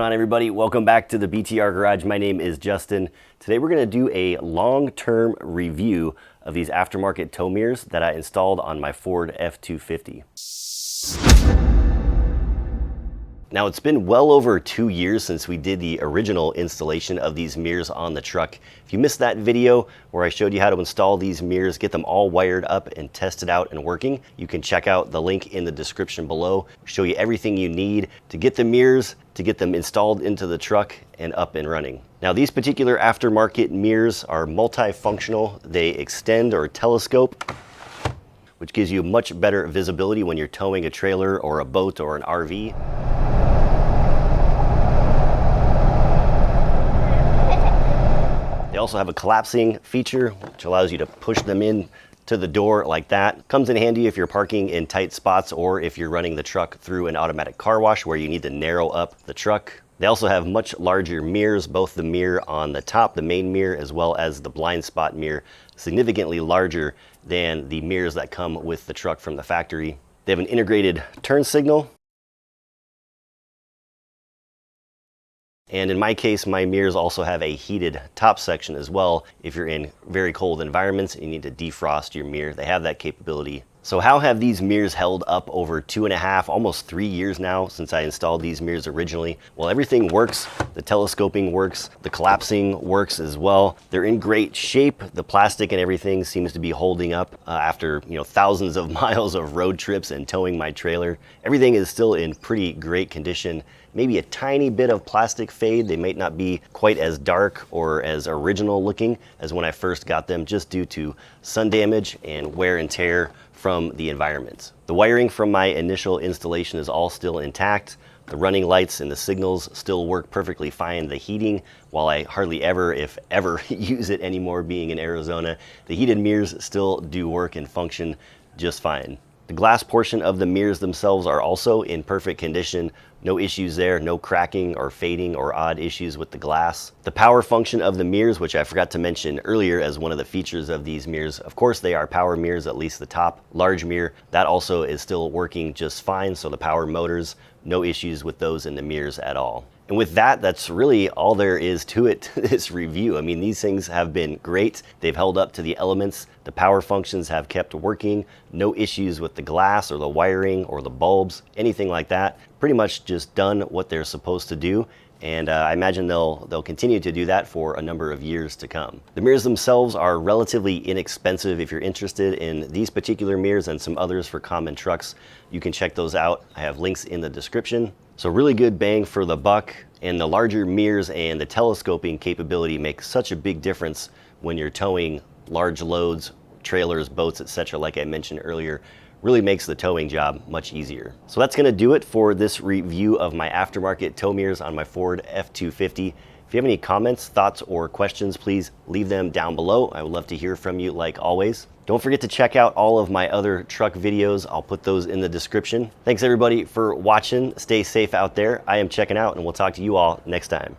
on, everybody? Welcome back to the BTR Garage. My name is Justin. Today we're going to do a long-term review of these aftermarket tow mirrors that I installed on my Ford F-250. Now, it's been well over 2 years since we did the original installation of these mirrors on the truck. If you missed that video where I showed you how to install these mirrors, get them all wired up and tested out and working, you can check out the link in the description below. Show you everything you need to get the mirrors, to get them installed into the truck and up and running. Now, these particular aftermarket mirrors are multifunctional. They extend or telescope, which gives you much better visibility when you're towing a trailer or a boat or an RV. They also have a collapsing feature, which allows you to push them in to the door like that. Comes in handy if you're parking in tight spots or if you're running the truck through an automatic car wash where you need to narrow up the truck. They also have much larger mirrors, both the mirror on the top, the main mirror, as well as the blind spot mirror, significantly larger than the mirrors that come with the truck from the factory. They have an integrated turn signal. And in my case, my mirrors also have a heated top section as well. If you're in very cold environments and you need to defrost your mirror, they have that capability. So how have these mirrors held up over 2.5, almost 3 years now since I installed these mirrors originally? Well, everything works. The telescoping works. The collapsing works as well. They're in great shape. The plastic and everything seems to be holding up after thousands of miles of road trips and towing my trailer. Everything is still in pretty great condition. Maybe a tiny bit of plastic fade. They might not be quite as dark or as original looking as when I first got them, just due to sun damage and wear and tear from the environment. The wiring from my initial installation is all still intact. The running lights and the signals still work perfectly fine. The heating, while I hardly ever, if ever, use it anymore being in Arizona, the heated mirrors still do work and function just fine. The glass portion of the mirrors themselves are also in perfect condition. No issues there, no cracking or fading or odd issues with the glass. The power function of the mirrors, which I forgot to mention earlier as one of the features of these mirrors, of course they are power mirrors, at least the top large mirror. That also is still working just fine, so the power motors, no issues with those in the mirrors at all. And with that, that's really all there is to it, this review. I mean, these things have been great. They've held up to the elements. The power functions have kept working. No issues with the glass or the wiring or the bulbs, anything like that. Pretty much just done what they're supposed to do. And I imagine they'll continue to do that for a number of years to come. The mirrors themselves are relatively inexpensive. If you're interested in these particular mirrors and some others for common trucks, you can check those out. I have links in the description. So really good bang for the buck, and the larger mirrors and the telescoping capability make such a big difference when you're towing large loads, trailers, boats, etc. Like I mentioned earlier. Really makes the towing job much easier. So that's gonna do it for this review of my aftermarket tow mirrors on my Ford F-250. If you have any comments, thoughts, or questions, please leave them down below. I would love to hear from you like always. Don't forget to check out all of my other truck videos. I'll put those in the description. Thanks everybody for watching. Stay safe out there. I am checking out, and we'll talk to you all next time.